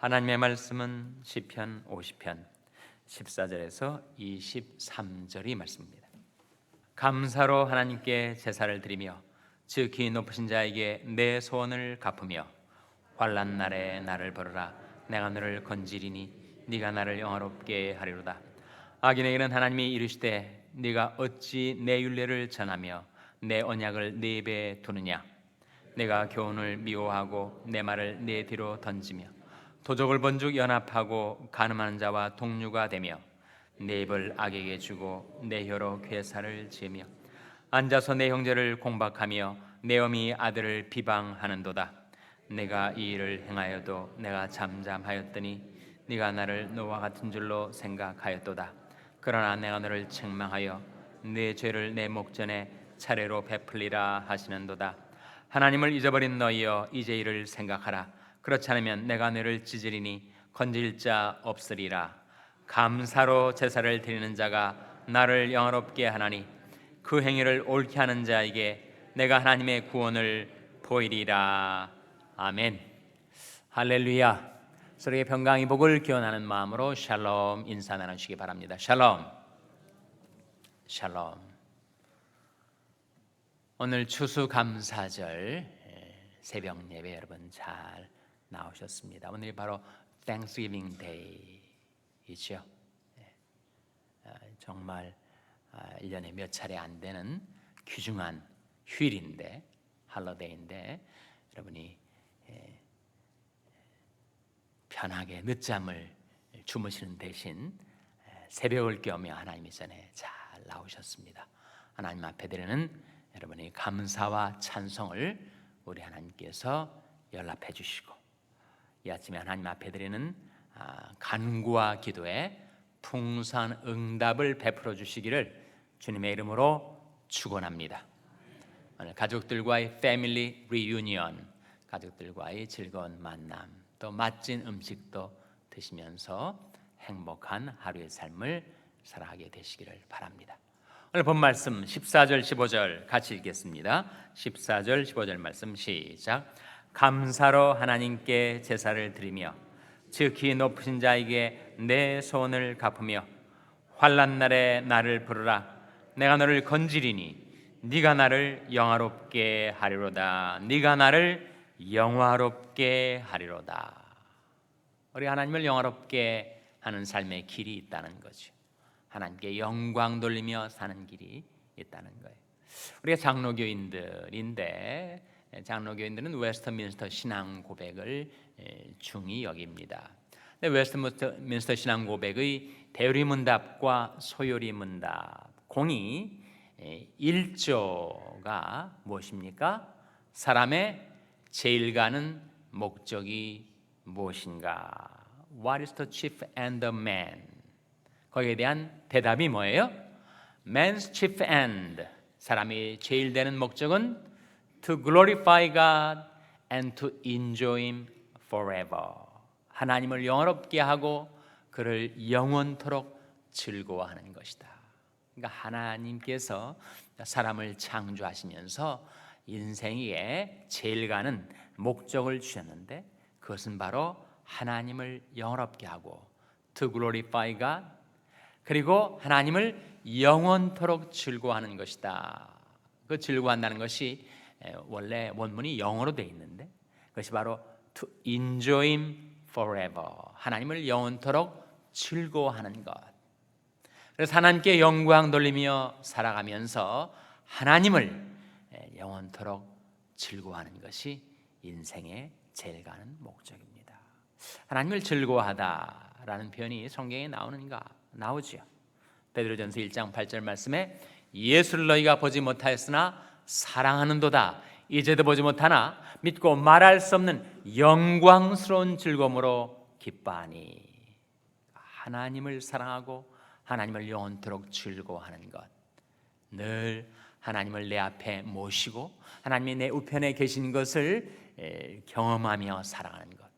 하나님의 말씀은 시편 50편 14절에서 23절이 말씀입니다. 감사로 하나님께 제사를 드리며 지극히 높으신 자에게 내 소원을 갚으며 환난 날에 나를 부르라. 내가 너를 건지리니 네가 나를 영화롭게 하리로다. 악인에게는 하나님이 이르시되 네가 어찌 내 율례를 전하며 내 언약을 네 입에 두느냐. 내가 교훈을 미워하고 내 말을 네 뒤로 던지며 도적을 본즉 연합하고 간음하는 자와 동류가 되며 내 입을 악에게 주고 내 혀로 괴사를 지으며 앉아서 내 형제를 공박하며 내 어미 아들을 비방하는도다. 내가 이 일을 행하여도 내가 잠잠하였더니 네가 나를 너와 같은 줄로 생각하였도다. 그러나 내가 너를 책망하여 네 죄를 내 목전에 차례로 베풀리라 하시는도다. 하나님을 잊어버린 너희여, 이제 이를 생각하라. 그렇지 않으면 내가 너를 찢으리니 건질 자 없으리라. 감사로 제사를 드리는 자가 나를 영화롭게 하나니 그 행위를 옳게 하는 자에게 내가 하나님의 구원을 보이리라. 아멘. 할렐루야. 서로의 평강의 복을 기원하는 마음으로 샬롬 인사 나누시기 바랍니다. 샬롬. 샬롬. 오늘 추수감사절 새벽 예배 여러분 잘 나오셨습니다. 오늘이 바로 Thanksgiving Day이죠. 정말 1년에 몇 차례 안 되는 귀중한 휴일인데, 할러데이인데 여러분이 편하게 늦잠을 주무시는 대신 새벽을 깨우며 하나님의 전에 잘 나오셨습니다. 하나님 앞에 드리는 여러분의 감사와 찬송을 우리 하나님께서 연락해 주시고, 이 아침에 하나님 앞에 드리는 간구와 기도에 풍성한 응답을 베풀어 주시기를 주님의 이름으로 축원합니다. 오늘 가족들과의 패밀리 리유니언, 가족들과의 즐거운 만남, 또 맛진 음식도 드시면서 행복한 하루의 삶을 살아가게 되시기를 바랍니다. 오늘 본 말씀 14절 15절 같이 읽겠습니다. 14절 15절 말씀 시작. 감사로 하나님께 제사를 드리며 지극히 높으신 자에게 내 소원을 갚으며 환난 날에 나를 부르라. 내가 너를 건지리니 네가 나를 영화롭게 하리로다. 네가 나를 영화롭게 하리로다. 우리 하나님을 영화롭게 하는 삶의 길이 있다는 거죠. 하나님께 영광 돌리며 사는 길이 있다는 거예요. 우리가 장로교인들인데 장로교인들은 웨스트민스터 신앙 고백을 중히 여깁니다. 웨스트민스터 신앙 고백의 대요리 문답과 소요리 문답 공이 1조가 무엇입니까? 사람의 제일 가는 목적이 무엇인가? What is the chief end of man? 거기에 대한 대답이 뭐예요? Man's chief end, 사람이 제일 되는 목적은 to glorify God and to enjoy Him forever. 하나님을 영원롭게 하고 그를 영원토록 즐거워하는 것이다. 그러니까 하나님께서 사람을 창조하시면서 인생에 제일 가는 목적을 주셨는데 그것은 바로 하나님을 영원롭게 하고 to glorify God, 그리고 하나님을 영원토록 즐거워하는 것이다. 그 즐거워한다는 것이 원래 원문이 영어로 되어 있는데 그것이 바로 to enjoy Him forever, 하나님을 영원토록 즐거워하는 것. 그래서 하나님께 영광 돌리며 살아가면서 하나님을 영원토록 즐거워하는 것이 인생의 제일 가는 목적입니다. 하나님을 즐거워하다라는 표현이 성경에 나오죠. 베드로전서 1장 8절 말씀에 예수를 너희가 보지 못하였으나 사랑하는도다. 이제도 보지 못하나 믿고 말할 수 없는 영광스러운 즐거움으로 기뻐하니. 하나님을 사랑하고 하나님을 영원토록 즐거워하는 것, 늘 하나님을 내 앞에 모시고 하나님이 내 우편에 계신 것을 경험하며 살아가는 것.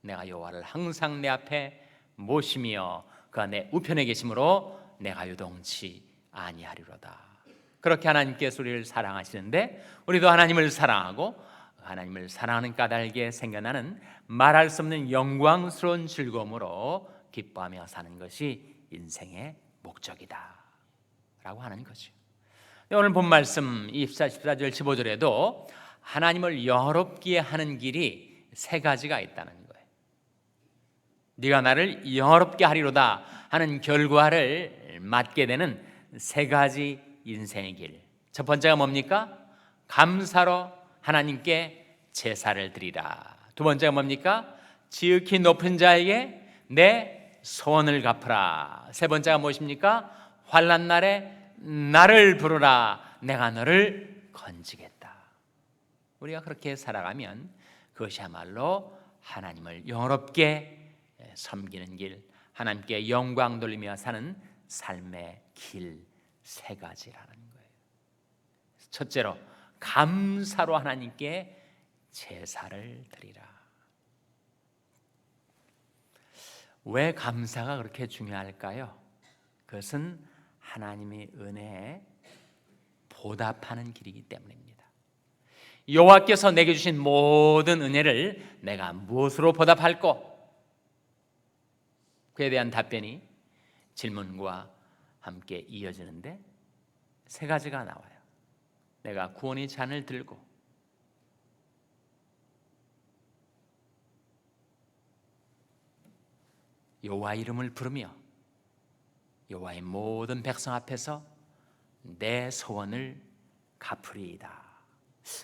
내가 여호와를 항상 내 앞에 모시며 그가 내 우편에 계심으로 내가 요동치 아니하리로다. 그렇게 하나님께서 우리를 사랑하시는데 우리도 하나님을 사랑하고 하나님을 사랑하는 까닭에 생겨나는 말할 수 없는 영광스러운 즐거움으로 기뻐하며 사는 것이 인생의 목적이다 라고 하는 거죠. 오늘 본 말씀 14절 15절에도 하나님을 영화롭게 하는 길이 세 가지가 있다는 거예요. 네가 나를 영화롭게 하리로다 하는 결과를 맞게 되는 세 가지 인생의 길. 첫 번째가 뭡니까? 감사로 하나님께 제사를 드리라. 두 번째가 뭡니까? 지극히 높은 자에게 내 소원을 갚으라. 세 번째가 무엇입니까? 환난 날에 나를 부르라. 내가 너를 건지겠다. 우리가 그렇게 살아가면 그것이야말로 하나님을 영화롭게 섬기는 길, 하나님께 영광 돌리며 사는 삶의 길 세 가지라는 거예요. 첫째로 감사로 하나님께 제사를 드리라. 왜 감사가 그렇게 중요할까요? 그것은 하나님의 은혜에 보답하는 길이기 때문입니다. 여호와께서 내게 주신 모든 은혜를 내가 무엇으로 보답할꼬? 그에 대한 답변이 질문과 함께 이어지는데 세 가지가 나와요. 내가 구원의 잔을 들고 여호와 이름을 부르며 여호와의 모든 백성 앞에서 내 소원을 갚으리이다.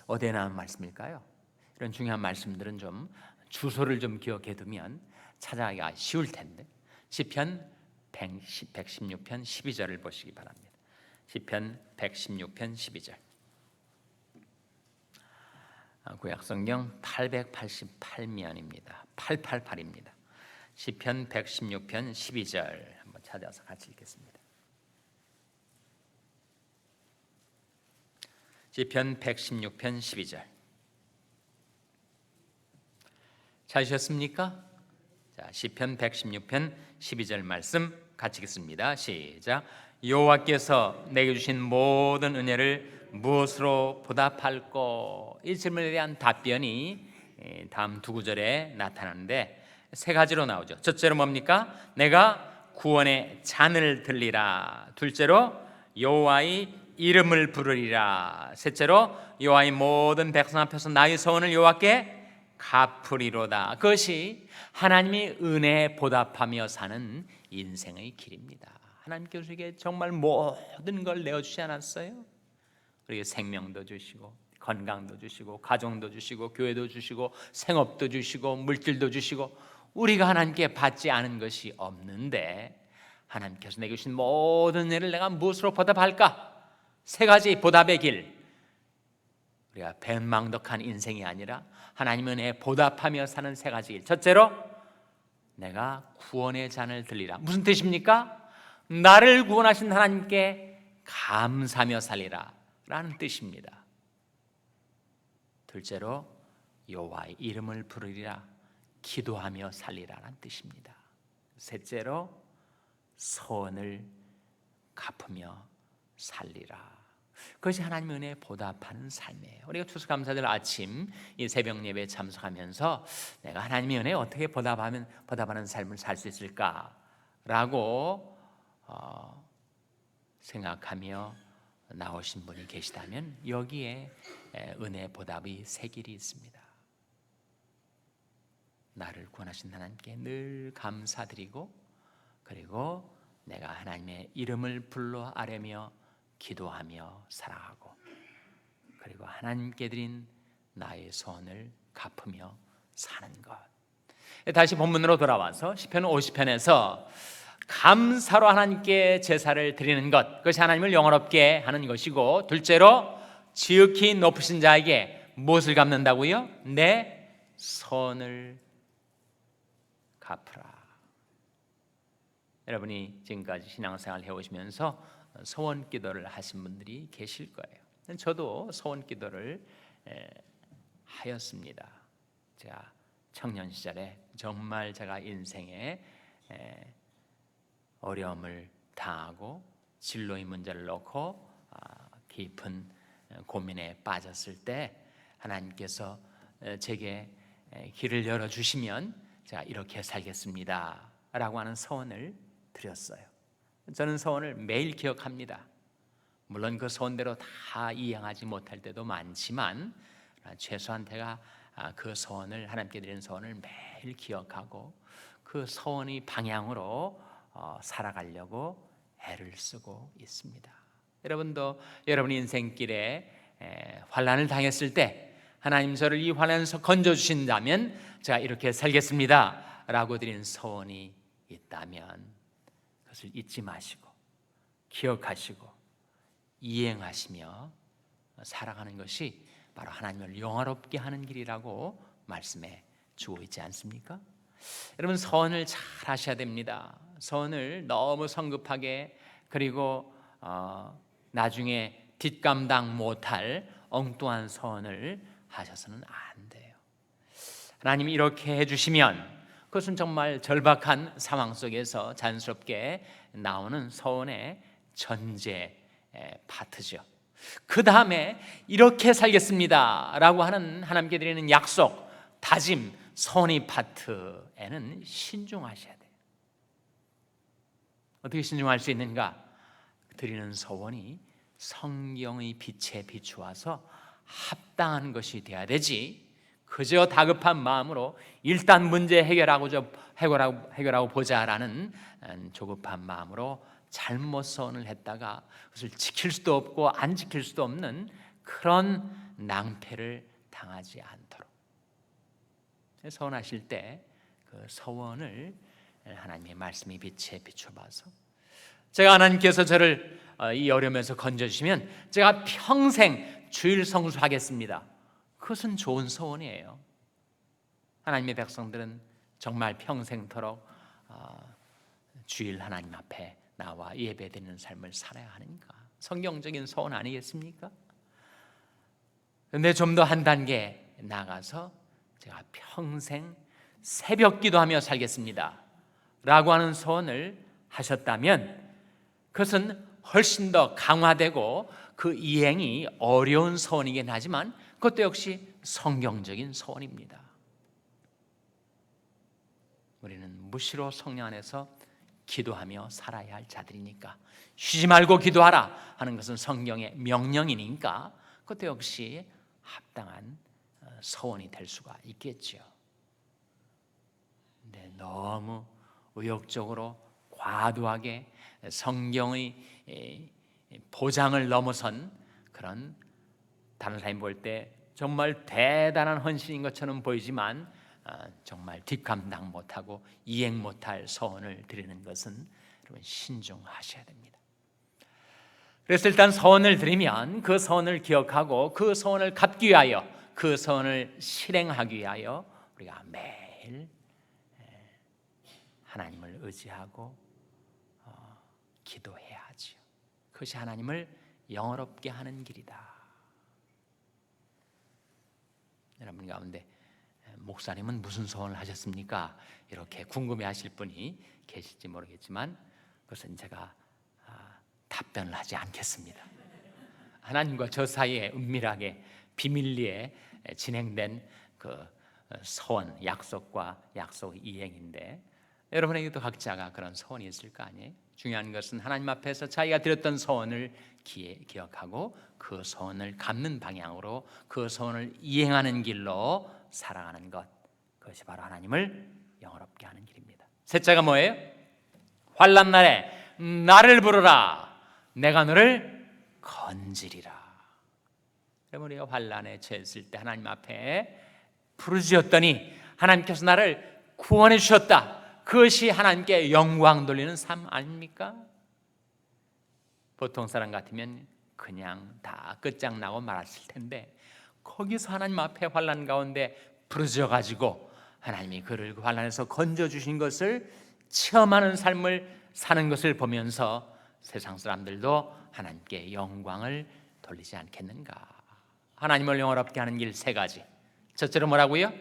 어디에 나온 말씀일까요? 이런 중요한 말씀들은 좀 주소를 좀 기억해 두면 찾아가기가 쉬울 텐데 시편 116편 12절을 보시기 바랍니다. 시편 116편 12절. 구약성경 888면입니다. 888입니다. 시편 116편 12절 한번 찾아서 같이 읽겠습니다. 시편 116편 12절. 찾으셨습니까? 자, 시편 116편 12절 말씀 같이 읽습니다. 시작. 여호와께서 내게 주신 모든 은혜를 무엇으로 보답할꼬? 이 질문에 대한 답변이 다음 두 구절에 나타나는데 세 가지로 나오죠. 첫째로 뭡니까? 내가 구원의 잔을 들리라. 둘째로 여호와의 이름을 부르리라. 셋째로 여호와의 모든 백성 앞에서 나의 소원을 여호와께 갚으리로다. 그것이 하나님의 은혜에 보답하며 사는 인생의 길입니다. 하나님께서 우리에게 정말 모든 걸 내어주지 않았어요? 우리에게 생명도 주시고 건강도 주시고 가정도 주시고 교회도 주시고 생업도 주시고 물질도 주시고 우리가 하나님께 받지 않은 것이 없는데 하나님께서 내게 주신 모든 은혜를 내가 무엇으로 보답할까? 세 가지 보답의 길. 우리가 배은망덕한 인생이 아니라 하나님 은혜에 보답하며 사는 세 가지 길. 첫째로 내가 구원의 잔을 들리라. 무슨 뜻입니까? 나를 구원하신 하나님께 감사하며 살리라 라는 뜻입니다. 둘째로 여호와의 이름을 부르리라. 기도하며 살리라는 뜻입니다. 셋째로 소원을 갚으며 살리라. 그것이 하나님의 은혜에 보답하는 삶이에요. 우리가 추수감사절 아침 이 새벽 예배에 참석하면서 내가 하나님의 은혜에 어떻게 보답하는 삶을 살 수 있을까라고 생각하며 나오신 분이 계시다면 여기에 은혜 보답의 세 길이 있습니다. 나를 구원하신 하나님께 늘 감사드리고 그리고 내가 하나님의 이름을 불러 아뢰며 기도하며 살아가고 그리고 하나님께 드린 나의 소원을 갚으며 사는 것. 다시 본문으로 돌아와서 시편 50편에서 감사로 하나님께 제사를 드리는 것, 그것이 하나님을 영화롭게 하는 것이고, 둘째로 지극히 높으신 자에게 무엇을 갚는다고요? 내 소원을 갚으라. 여러분이 지금까지 신앙생활 해오시면서 소원 기도를 하신 분들이 계실 거예요. 저도 소원 기도를 하였습니다. 제가 청년 시절에 정말 제가 인생에 어려움을 당하고 진로의 문제를 놓고 깊은 고민에 빠졌을 때 하나님께서 제게 길을 열어주시면 제가 이렇게 살겠습니다 라고 하는 소원을 드렸어요. 저는 소원을 매일 기억합니다. 물론 그 소원대로 다 이행하지 못할 때도 많지만 최소한 제가 그 소원을, 하나님께 드리는 소원을 매일 기억하고 그 소원의 방향으로 살아가려고 애를 쓰고 있습니다. 여러분도 여러분 인생길에 환난을 당했을 때 하나님 저를 이 환난에서 건져주신다면 제가 이렇게 살겠습니다 라고 드리는 소원이 있다면 그것을 잊지 마시고 기억하시고 이행하시며 살아가는 것이 바로 하나님을 영화롭게 하는 길이라고 말씀해 주고 있지 않습니까? 여러분 소원을 잘 하셔야 됩니다. 소원을 너무 성급하게 그리고 나중에 뒷감당 못할 엉뚱한 소원을 하셔서는 안 돼요. 하나님이 이렇게 해주시면 그것은 정말 절박한 상황 속에서 자연스럽게 나오는 소원의 전제 파트죠. 그 다음에 이렇게 살겠습니다 라고 하는 하나님께 드리는 약속, 다짐, 소원의 파트에는 신중하셔야 돼요. 어떻게 신중할 수 있는가? 드리는 소원이 성경의 빛에 비추어서 합당한 것이 돼야 되지, 그저 다급한 마음으로 일단 문제 해결하고 보자라는 조급한 마음으로 잘못 소원을 했다가 그것을 지킬 수도 없고 안 지킬 수도 없는 그런 낭패를 당하지 않도록 소원하실 때 그 소원을 하나님의 말씀의 빛에 비춰봐서 제가 하나님께서 저를 이 어려움에서 건져주시면 제가 평생 주일 성수하겠습니다. 그것은 좋은 소원이에요. 하나님의 백성들은 정말 평생토록 주일 하나님 앞에 나와 예배드리는 삶을 살아야 하는가? 성경적인 소원 아니겠습니까? 그런데 좀 더 한 단계 나가서 제가 평생 새벽 기도하며 살겠습니다 라고 하는 소원을 하셨다면 그것은 훨씬 더 강화되고 그 이행이 어려운 소원이긴 하지만 그것도 역시 성경적인 소원입니다. 우리는 무시로 성령 안에서 기도하며 살아야 할 자들이니까 쉬지 말고 기도하라 하는 것은 성경의 명령이니까 그것도 역시 합당한 소원이 될 수가 있겠죠. 근데 너무 의욕적으로 과도하게 성경의 보장을 넘어선 그런, 다른 사람이 볼 때 정말 대단한 헌신인 것처럼 보이지만 정말 뒷감당 못하고 이행 못할 소원을 드리는 것은 여러분 신중하셔야 됩니다. 그래서 일단 소원을 드리면 그 소원을 기억하고 그 소원을 갚기 위하여, 그 소원을 실행하기 위하여 우리가 매일 하나님을 의지하고 기도해야 하지요. 그것이 하나님을 영화롭게 하는 길이다. 여러분 가운데 목사님은 무슨 소원을 하셨습니까? 이렇게 궁금해하실 분이 계실지 모르겠지만 그것은 제가 답변을 하지 않겠습니다. 하나님과 저 사이에 은밀하게 비밀리에 진행된 그 소원, 약속과 약속 이행인데 여러분에게도 각자가 그런 소원이 있을 거 아니에요? 중요한 것은 하나님 앞에서 자기가 드렸던 소원을 기억하고 그 소원을 갚는 방향으로 그 소원을 이행하는 길로 살아가는 것, 그것이 바로 하나님을 영화롭게 하는 길입니다. 셋째가 뭐예요? 환난 날에 나를 부르라, 내가 너를 건지리라. 여러분 우리가 환난에 처했을 때 하나님 앞에 부르짖었더니 하나님께서 나를 구원해 주셨다. 그것이 하나님께 영광 돌리는 삶 아닙니까? 보통 사람 같으면 그냥 다 끝장나고 말았을 텐데 거기서 하나님 앞에 환난 가운데 부르짖어 가지고 하나님이 그를 그 환난에서 건져 주신 것을 체험하는 삶을 사는 것을 보면서 세상 사람들도 하나님께 영광을 돌리지 않겠는가? 하나님을 영화롭게 하는 길 세 가지. 첫째로 뭐라고요?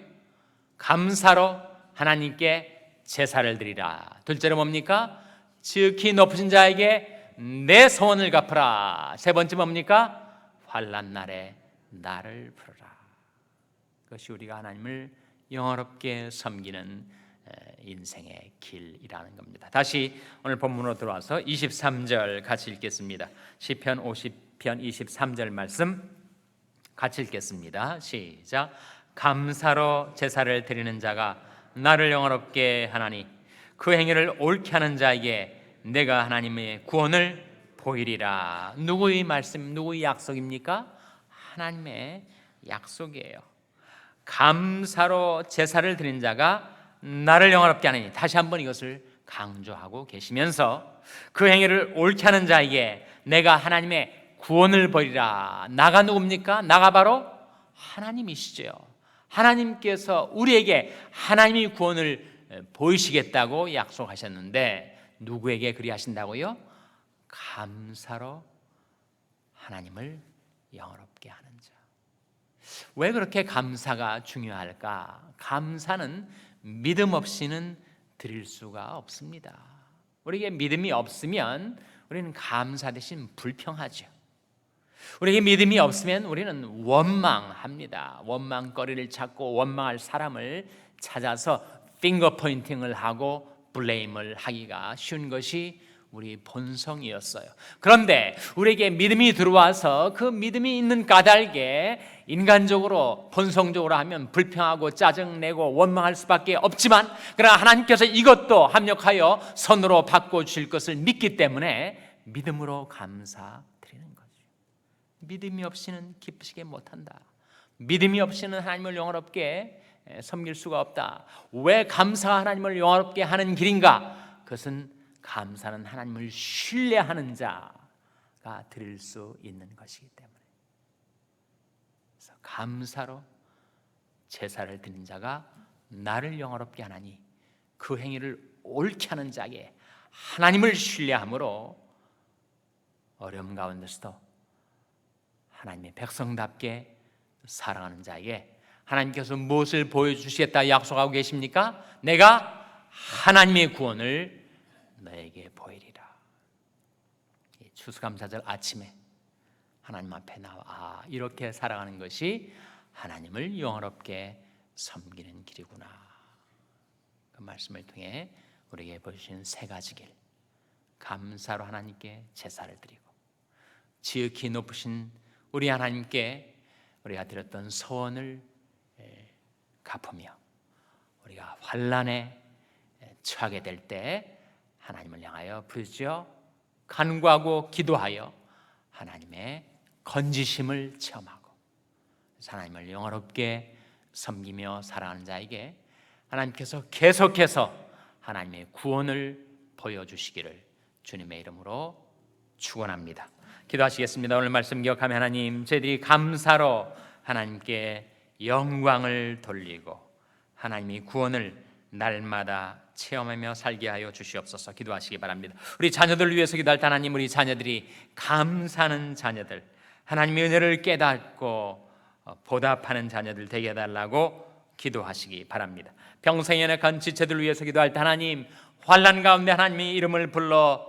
감사로 하나님께 제사를 드리라. 둘째로 뭡니까? 지극히 높으신 자에게 내 소원을 갚으라. 세 번째 뭡니까? 환난 날에 나를 부르라. 그것이 우리가 하나님을 영화롭게 섬기는 인생의 길이라는 겁니다. 다시 오늘 본문으로 들어와서 23절 같이 읽겠습니다. 시편 50편 23절 말씀 같이 읽겠습니다. 시작. 감사로 제사를 드리는 자가 나를 영화롭게 하나니 그 행위를 옳게 하는 자에게 내가 하나님의 구원을 보이리라. 누구의 말씀, 누구의 약속입니까? 하나님의 약속이에요. 감사로 제사를 드린 자가 나를 영화롭게 하느니, 다시 한번 이것을 강조하고 계시면서 그 행위를 옳게 하는 자에게 내가 하나님의 구원을 보이리라. 나가 누굽니까? 나가 바로 하나님이시죠. 하나님께서 우리에게 하나님의 구원을 보이시겠다고 약속하셨는데 누구에게 그리 하신다고요? 감사로 하나님을 영화롭게 하는 자. 왜 그렇게 감사가 중요할까? 감사는 믿음 없이는 드릴 수가 없습니다. 우리에게 믿음이 없으면 우리는 감사 대신 불평하죠. 우리에게 믿음이 없으면 우리는 원망합니다. 원망거리를 찾고 원망할 사람을 찾아서 핑거 포인팅을 하고 블레임을 하기가 쉬운 것이 우리 본성이었어요. 그런데 우리에게 믿음이 들어와서 그 믿음이 있는 까닭에 인간적으로 본성적으로 하면 불평하고 짜증내고 원망할 수밖에 없지만, 그러나 하나님께서 이것도 합력하여 선으로 바꿔주실 것을 믿기 때문에 믿음으로 감사드리는 거죠. 믿음이 없이는 기쁘시게 못한다. 믿음이 없이는 하나님을 영화롭게 섬길 수가 없다. 왜 감사가 하나님을 영화롭게 하는 길인가? 그것은 감사는 하나님을 신뢰하는 자가 드릴 수 있는 것이기 때문에, 그래서 감사로 제사를 드린 자가 나를 영화롭게 하나니 그 행위를 옳게 하는 자에게 하나님을 신뢰함으로 어려움 가운데서도 하나님의 백성답게 살아가는 자에게 하나님께서 무엇을 보여주시겠다 약속하고 계십니까? 내가 하나님의 구원을 너에게 보이리라. 추수감사절 아침에 하나님 앞에 나와 이렇게 살아가는 것이 하나님을 영화롭게 섬기는 길이구나. 그 말씀을 통해 우리에게 보여주신 세 가지 길, 감사로 하나님께 제사를 드리고 지극히 높으신 우리 하나님께 우리가 드렸던 소원을 갚으며 우리가 환난에 처하게 될 때 하나님을 향하여 부르짖어 간구하고 기도하여 하나님의 건지심을 체험하고 하나님을 영화롭게 섬기며 살아가는 자에게 하나님께서 계속해서 하나님의 구원을 보여주시기를 주님의 이름으로 축원합니다. 기도하시겠습니다. 오늘 말씀 기억하며 하나님, 저희들이 감사로 하나님께 영광을 돌리고 하나님의 구원을 날마다 체험하며 살게 하여 주시옵소서. 기도하시기 바랍니다. 우리 자녀들을 위해서 기도할 때 하나님, 우리 자녀들이 감사하는 자녀들, 하나님의 은혜를 깨닫고 보답하는 자녀들 되게 해달라고 기도하시기 바랍니다. 평생에 연약한 지체들을 위해서 기도할 때 하나님, 환난 가운데 하나님의 이름을 불러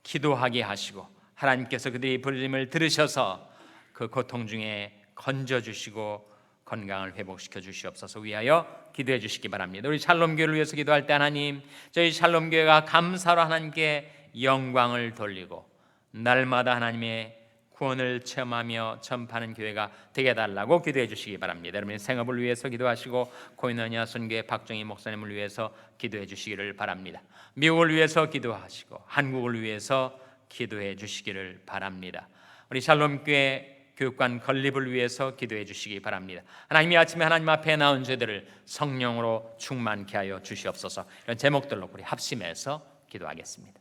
기도하게 하시고 하나님께서 그들의 부르심을 들으셔서 그 고통 중에 건져주시고 건강을 회복시켜 주시옵소서 위하여 기도해 주시기 바랍니다. 우리 샬롬교회를 위해서 기도할 때 하나님, 저희 샬롬교회가 감사로 하나님께 영광을 돌리고 날마다 하나님의 구원을 체험하며 전파하는 교회가 되게 해달라고 기도해 주시기 바랍니다. 여러분의 생업을 위해서 기도하시고 코인원야 선교회 박정희 목사님을 위해서 기도해 주시기를 바랍니다. 미국을 위해서 기도하시고 한국을 위해서 기도해 주시기를 바랍니다. 우리 샬롬교회 교육관 건립을 위해서 기도해 주시기 바랍니다. 하나님이 아침에 하나님 앞에 나온 저희들을 성령으로 충만케 하여 주시옵소서. 이런 제목들로 우리 합심해서 기도하겠습니다.